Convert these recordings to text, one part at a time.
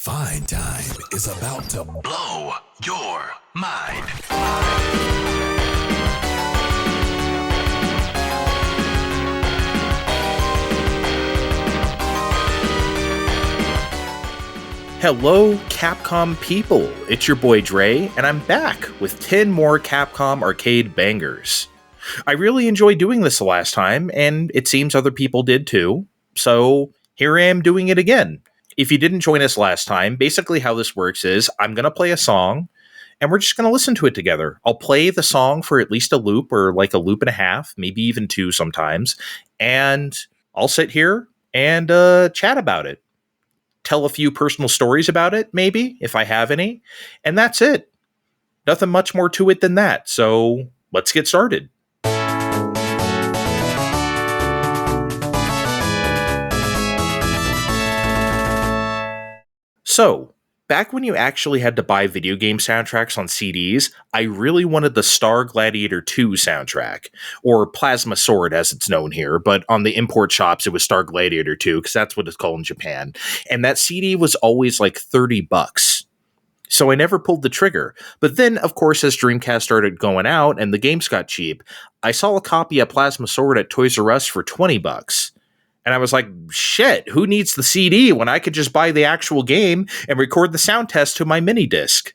Fine Time is about to blow your mind. Hello, Capcom people. It's your boy Dre, and I'm back with 10 more Capcom arcade bangers. I really enjoyed doing this the last time, and it seems other people did too, so here I am doing it again. If you didn't join us last time, basically how this works is I'm going to play a song, and we're just going to listen to it together. I'll play the song for at least a loop, or like a loop and a half, maybe even two sometimes, and I'll sit here and chat about it. Tell a few personal stories about it, maybe, if I have any, and that's it. Nothing much more to it than that, so let's get started. So, back when you actually had to buy video game soundtracks on CDs, I really wanted the Star Gladiator 2 soundtrack, or Plasma Sword as it's known here, but on the import shops it was Star Gladiator 2, because that's what it's called in Japan. And that CD was always like $30. So I never pulled the trigger. But then, of course, as Dreamcast started going out and the games got cheap, I saw a copy of Plasma Sword at Toys R Us for $20. And I was like, shit, who needs the CD when I could just buy the actual game and record the sound test to my mini disc?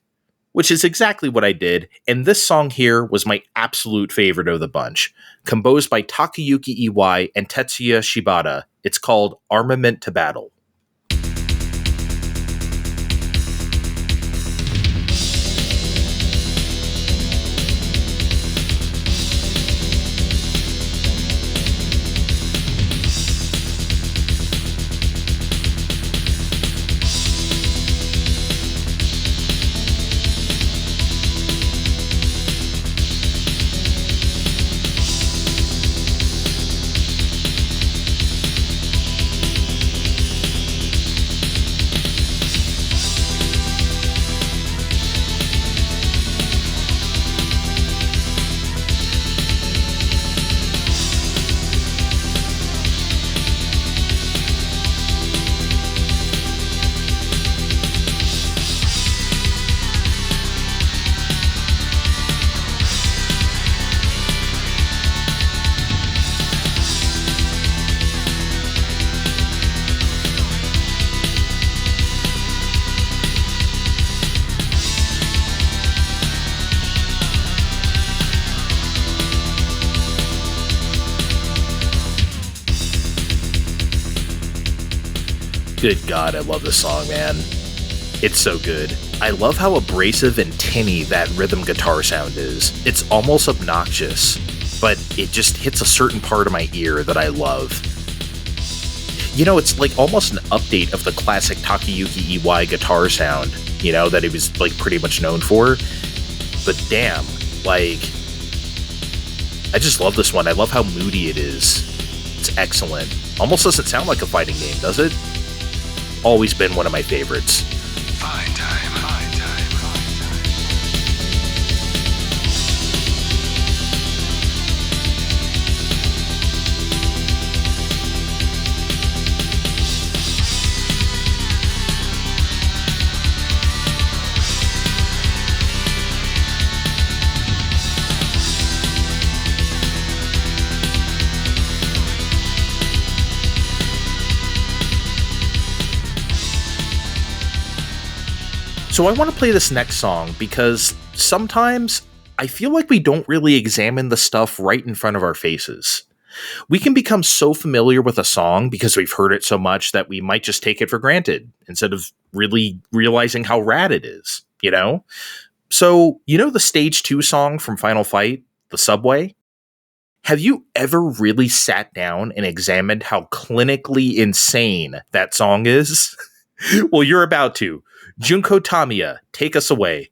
Which is exactly what I did, and this song here was my absolute favorite of the bunch. Composed by Takayuki Iwai and Tetsuya Shibata, it's called Armament to Battle. Good God, I love this song, man. It's so good. I love how abrasive and tinny that rhythm guitar sound is. It's almost obnoxious, but it just hits a certain part of my ear that I love. You know, it's like almost an update of the classic Takayuki Iwai guitar sound, you know, that he was like pretty much known for. But damn, like, I just love this one. I love how moody it is. It's excellent. Almost doesn't sound like a fighting game, does it? Always been one of my favorites. Fine Time, Fine Time, Fine Time. So I want to play this next song because sometimes I feel like we don't really examine the stuff right in front of our faces. We can become so familiar with a song because we've heard it so much that we might just take it for granted instead of really realizing how rad it is, you know? So, you know the Stage 2 song from Final Fight, The Subway? Have you ever really sat down and examined how clinically insane that song is? Well, you're about to. Junko Tamiya, take us away.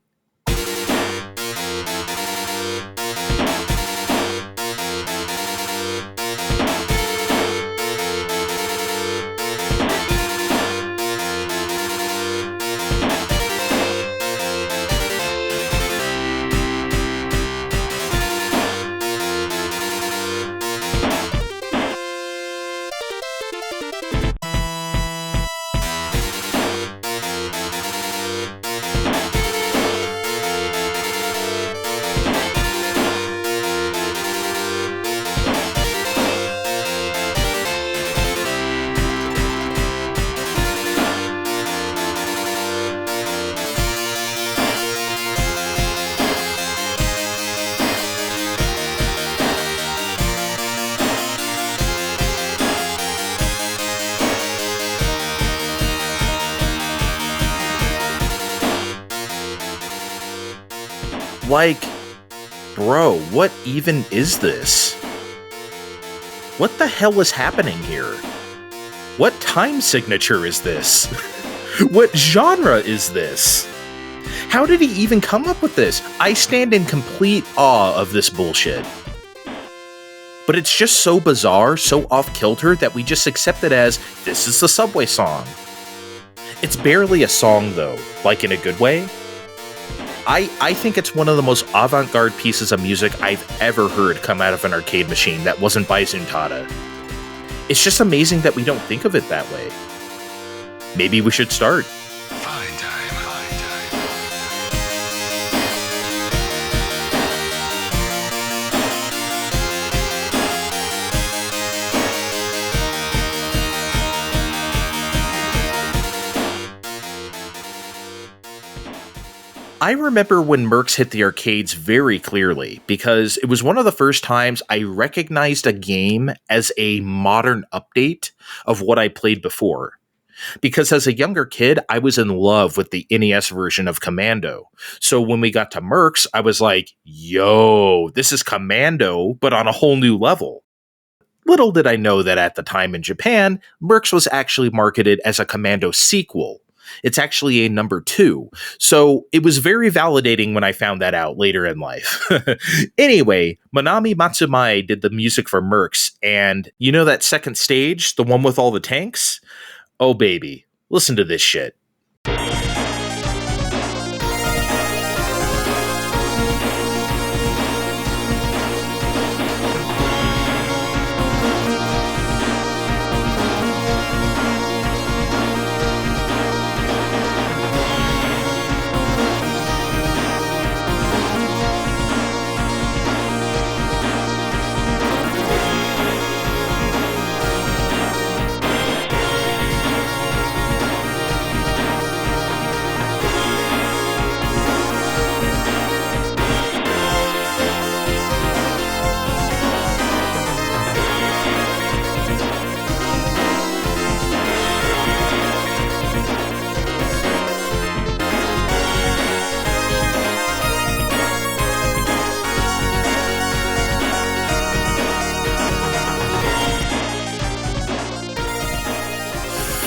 Like, bro, what even is this? What the hell is happening here? What time signature is this? What genre is this? How did he even come up with this? I stand in complete awe of this bullshit. But it's just so bizarre, so off-kilter, that we just accept it as, this is the Subway song. It's barely a song, though, like in a good way. I think it's one of the most avant-garde pieces of music I've ever heard come out of an arcade machine that wasn't by Zuntata. It's just amazing that we don't think of it that way. Maybe we should start. Fine time. I remember when MERCS hit the arcades very clearly, because it was one of the first times I recognized a game as a modern update of what I played before. Because as a younger kid, I was in love with the NES version of Commando. So when we got to MERCS, I was like, yo, this is Commando, but on a whole new level. Little did I know that at the time in Japan, MERCS was actually marketed as a Commando sequel. It's actually a number 2. So it was very validating when I found that out later in life. Anyway, Manami Matsumae did the music for MERCS, and you know that second stage, the one with all the tanks? Oh baby, listen to this shit.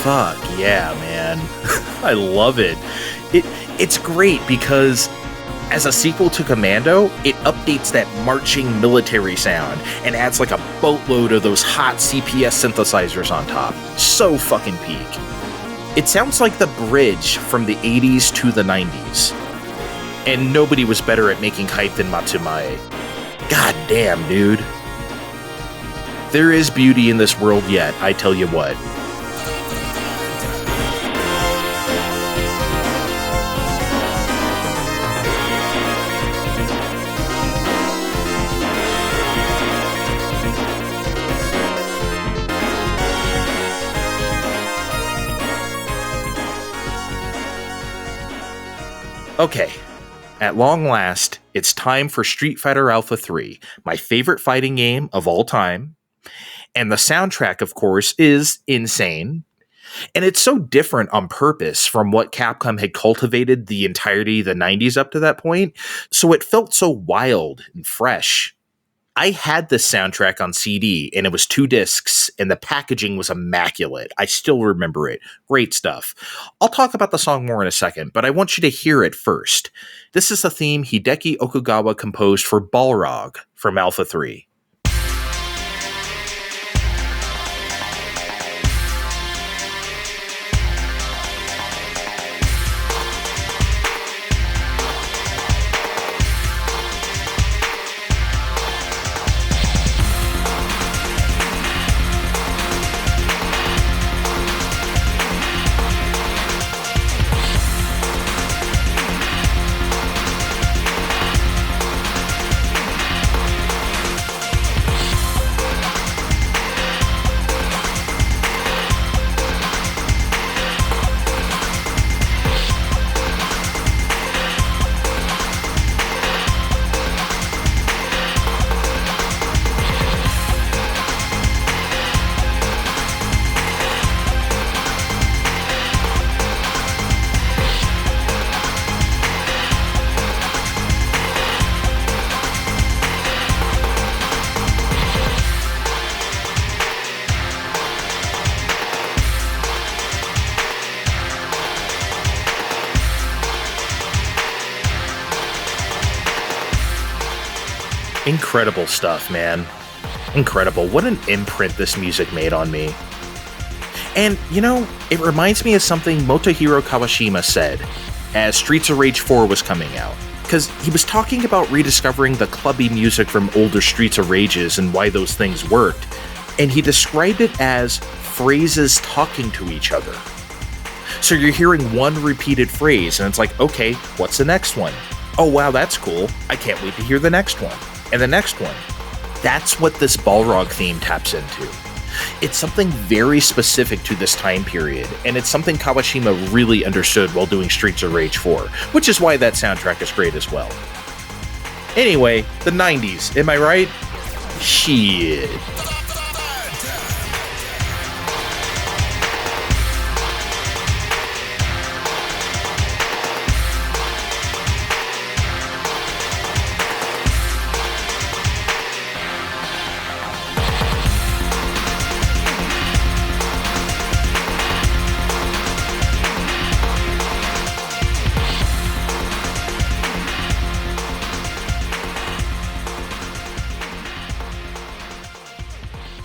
Fuck yeah, man. I love it. It's great because as a sequel to Commando, it updates that marching military sound and adds like a boatload of those hot CPS synthesizers on top. So fucking peak. It sounds like the bridge from the 80s to the 90s. And nobody was better at making hype than Matsumae. God damn, dude. There is beauty in this world yet, I tell you what. Okay, at long last, it's time for Street Fighter Alpha 3, my favorite fighting game of all time. And the soundtrack, of course, is insane. And it's so different on purpose from what Capcom had cultivated the entirety of the 90s up to that point, so it felt so wild and fresh. I had this soundtrack on CD, and it was 2 discs, and the packaging was immaculate. I still remember it. Great stuff. I'll talk about the song more in a second, but I want you to hear it first. This is the theme Hideki Okugawa composed for Balrog from Alpha 3. Incredible stuff, man. Incredible. What an imprint this music made on me. And, it reminds me of something Motohiro Kawashima said as Streets of Rage 4 was coming out. Because he was talking about rediscovering the clubby music from older Streets of Rages and why those things worked. And he described it as phrases talking to each other. So you're hearing one repeated phrase, and it's like, okay, what's the next one? Oh, wow, that's cool. I can't wait to hear the next one. And the next one. That's what this Balrog theme taps into. It's something very specific to this time period, and it's something Kawashima really understood while doing Streets of Rage 4, which is why that soundtrack is great as well. Anyway, the 90s, am I right? Shit.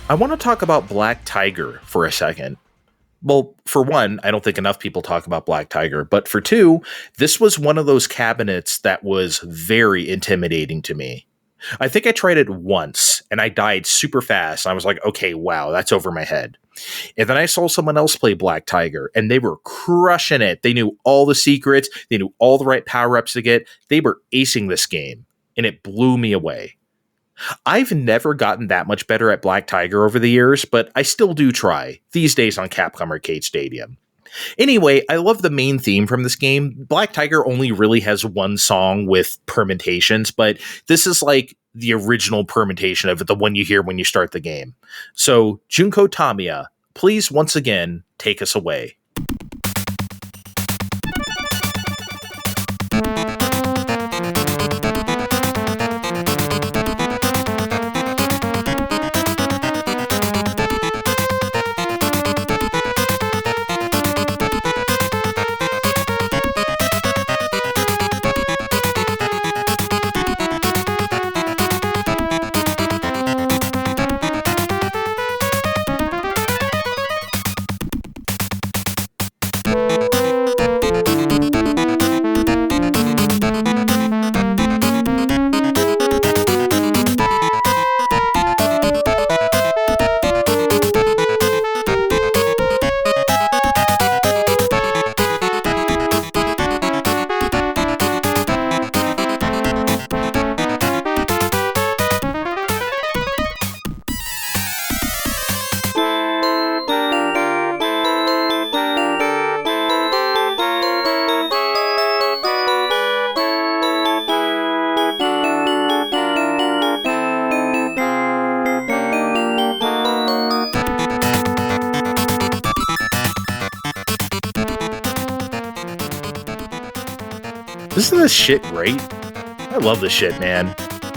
I want to talk about Black Tiger for a second. Well, for one, I don't think enough people talk about Black Tiger, but for two, this was one of those cabinets that was very intimidating to me. I think I tried it once, and I died super fast. I was like, okay, wow, that's over my head. And then I saw someone else play Black Tiger, and they were crushing it. They knew all the secrets. They knew all the right power-ups to get. They were acing this game, and it blew me away. I've never gotten that much better at Black Tiger over the years, but I still do try, these days on Capcom Arcade Stadium. Anyway, I love the main theme from this game. Black Tiger only really has one song with permutations, but this is like the original permutation of it, the one you hear when you start the game. So, Junko Tamiya, please once again take us away. Isn't this shit great? I love this shit, man.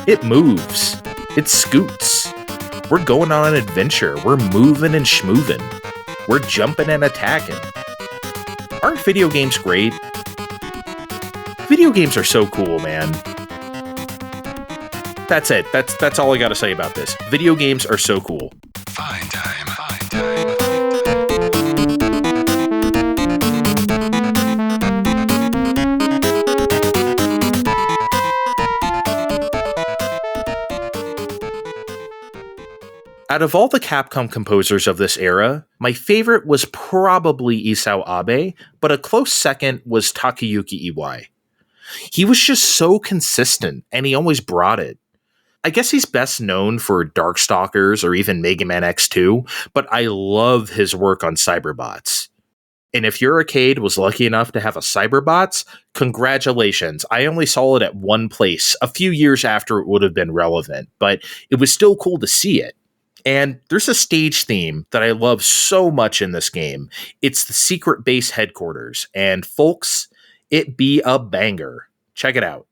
It moves. It scoots. We're going on an adventure. We're moving and schmoovin'. We're jumping and attacking. Aren't video games great? Video games are so cool, man. That's it. That's all I gotta say about this. Video games are so cool. Fine time. Out of all the Capcom composers of this era, my favorite was probably Isao Abe, but a close second was Takayuki Iwai. He was just so consistent, and he always brought it. I guess he's best known for Darkstalkers or even Mega Man X2, but I love his work on Cyberbots. And if your arcade was lucky enough to have a Cyberbots, congratulations. I only saw it at one place a few years after it would have been relevant, but it was still cool to see it. And there's a stage theme that I love so much in this game. It's the secret base headquarters. And folks, it be a banger. Check it out.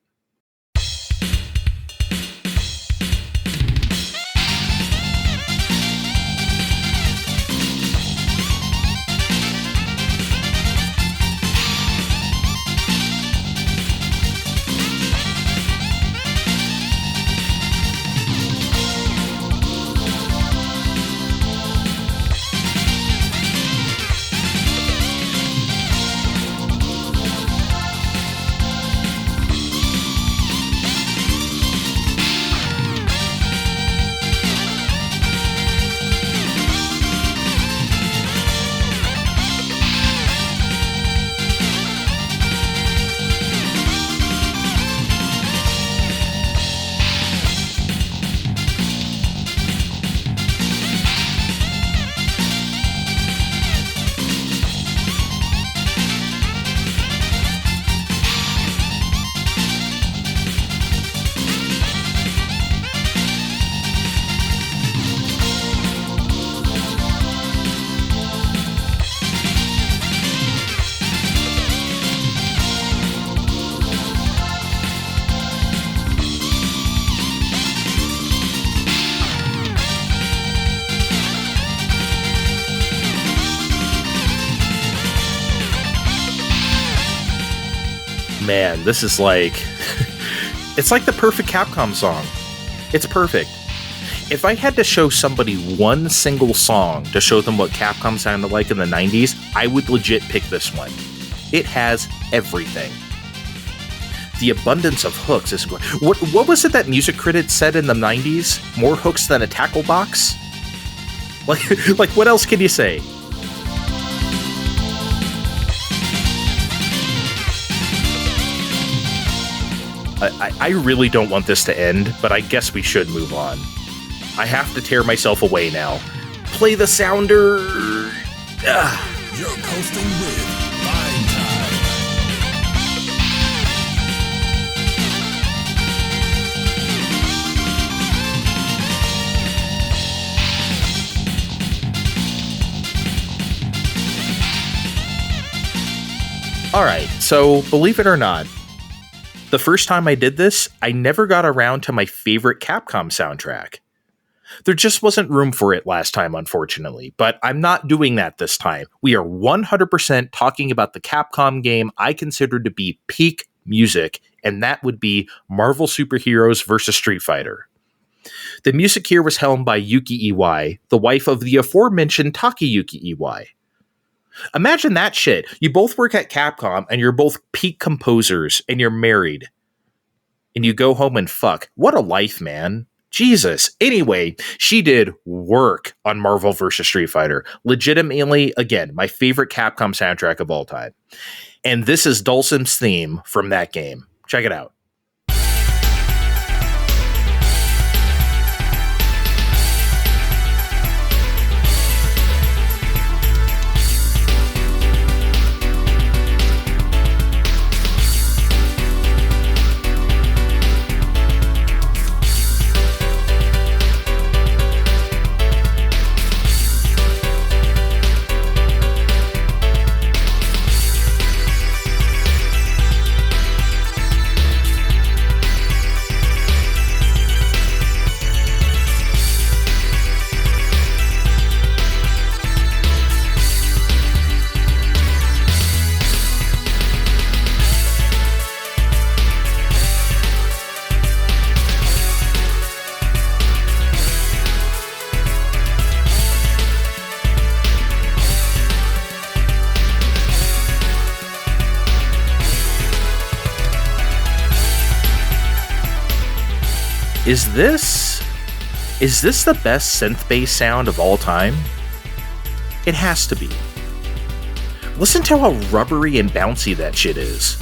Man, this is like... it's like the perfect Capcom song. It's perfect. If I had to show somebody one single song to show them what Capcom sounded like in the 90s, I would legit pick this one. It has everything. The abundance of hooks is... What was it that music critic said in the 90s? More hooks than a tackle box? Like what else can you say? I really don't want this to end, but I guess we should move on. I have to tear myself away now. Play the sounder! You're coasting with Mind Time. Alright, so believe it or not, the first time I did this, I never got around to my favorite Capcom soundtrack. There just wasn't room for it last time, unfortunately, but I'm not doing that this time. We are 100% talking about the Capcom game I consider to be peak music, and that would be Marvel Superheroes vs. Street Fighter. The music here was helmed by Yuki Iwai, the wife of the aforementioned Takayuki Iwai. Imagine that shit. You both work at Capcom, and you're both peak composers, and you're married. And you go home and fuck. What a life, man. Jesus. Anyway, she did work on Marvel vs. Street Fighter. Legitimately, again, my favorite Capcom soundtrack of all time. And this is Dhalsim's theme from that game. Check it out. Is this the best synth bass sound of all time? It has to be. Listen to how rubbery and bouncy that shit is.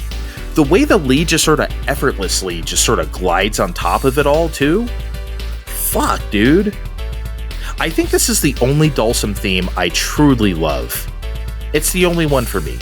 The way the lead just sort of effortlessly just sort of glides on top of it all, too. Fuck, dude. I think this is the only Dhalsim theme I truly love. It's the only one for me.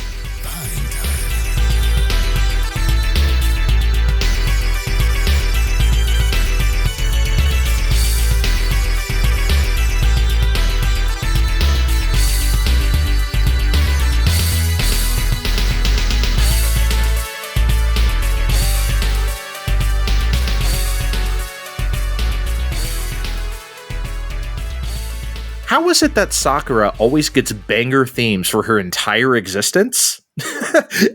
How is it that Sakura always gets banger themes for her entire existence?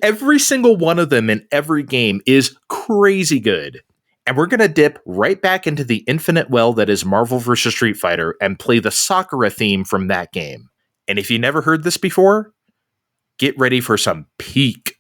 Every single one of them in every game is crazy good. And we're going to dip right back into the infinite well that is Marvel vs. Street Fighter and play the Sakura theme from that game. And if you never heard this before, get ready for some peak.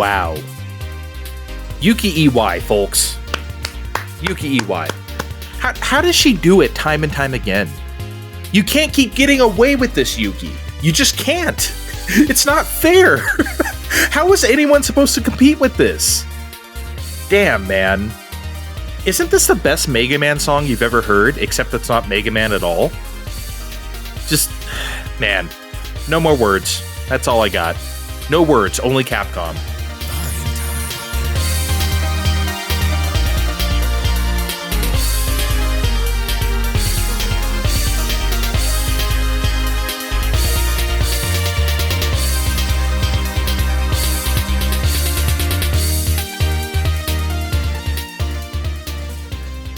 Wow. Yuki Iwai, folks. Yuki Iwai. How does she do it time and time again? You can't keep getting away with this, Yuki. You just can't. It's not fair. How is anyone supposed to compete with this? Damn, man. Isn't this the best Mega Man song you've ever heard, except it's not Mega Man at all? Just, man, no more words. That's all I got. No words, only Capcom.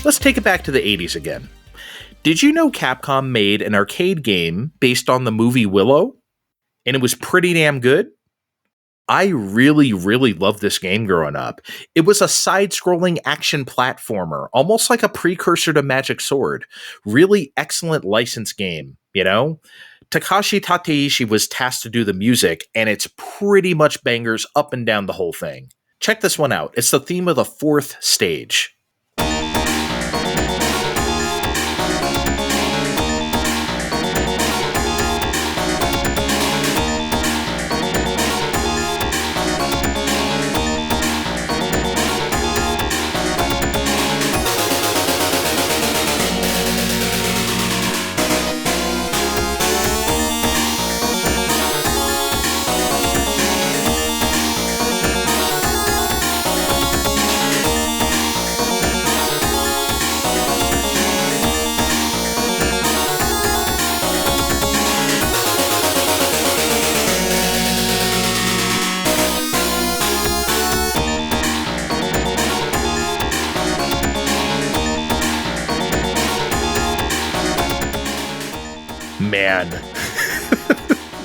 Let's take it back to the 80s again. Did you know Capcom made an arcade game based on the movie Willow? And it was pretty damn good? I really, really loved this game growing up. It was a side-scrolling action platformer, almost like a precursor to Magic Sword. Really excellent licensed game, you know? Takashi Tateishi was tasked to do the music, and it's pretty much bangers up and down the whole thing. Check this one out. It's the theme of the 4th stage.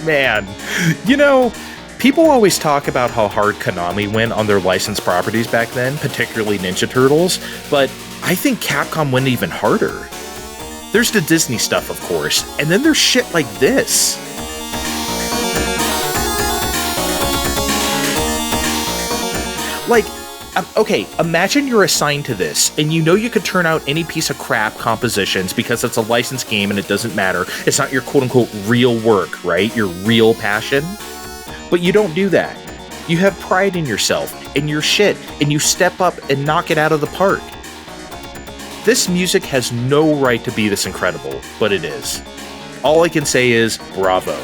Man, you know, people always talk about how hard Konami went on their licensed properties back then, particularly Ninja Turtles, but I think Capcom went even harder. There's the Disney stuff, of course, and then there's shit like this. Like, okay, imagine you're assigned to this, and you know you could turn out any piece of crap compositions because it's a licensed game and it doesn't matter. It's not your quote-unquote real work, right? Your real passion. But you don't do that. You have pride in yourself and your shit, and you step up and knock it out of the park. This music has no right to be this incredible, but it is. All I can say is, bravo.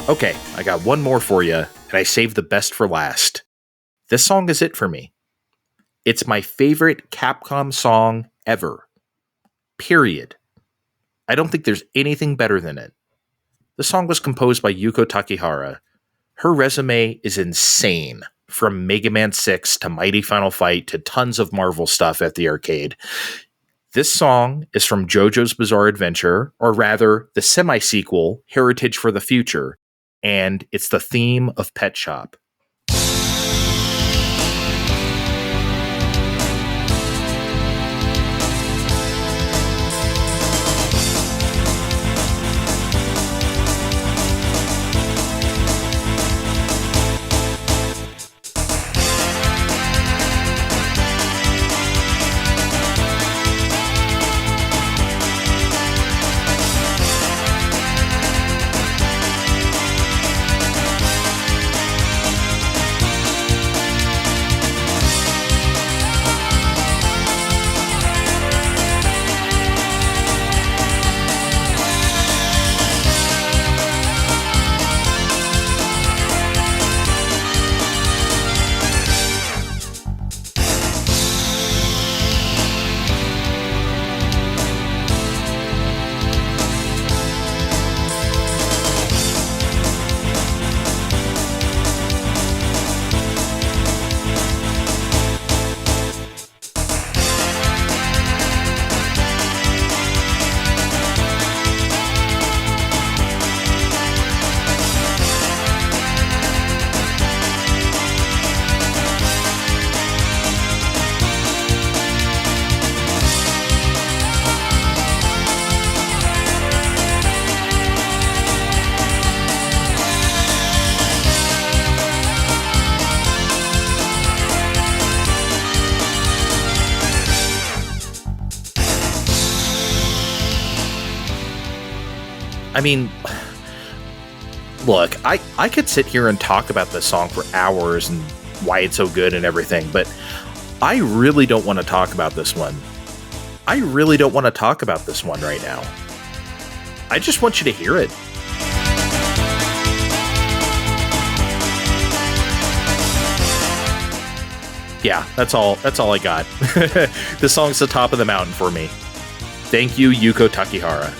Okay, I got one more for you, and I saved the best for last. This song is it for me. It's my favorite Capcom song ever. Period. I don't think there's anything better than it. The song was composed by Yuko Takehara. Her resume is insane, from Mega Man 6 to Mighty Final Fight to tons of Marvel stuff at the arcade. This song is from JoJo's Bizarre Adventure, or rather, the semi-sequel, Heritage for the Future, and it's the theme of Pet Shop. I mean, look, I could sit here and talk about this song for hours and why it's so good and everything, but I really don't want to talk about this one. I really don't want to talk about this one right now. I just want you to hear it. Yeah, that's all I got. This song's the top of the mountain for me. Thank you, Yuko Takehara.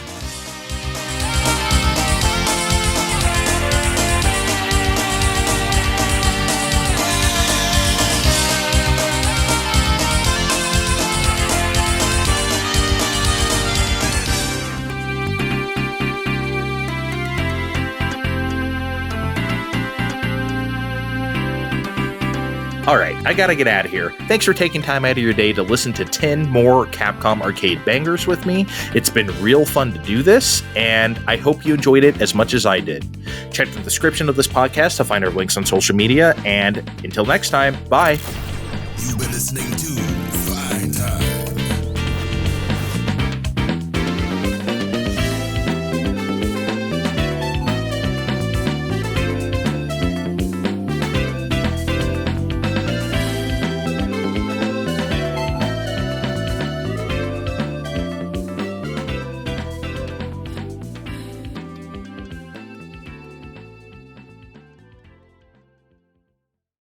Alright, I gotta get out of here. Thanks for taking time out of your day to listen to 10 more Capcom arcade bangers with me. It's been real fun to do this, and I hope you enjoyed it as much as I did. Check the description of this podcast to find our links on social media, and until next time, bye! You've been listening to Fine Time.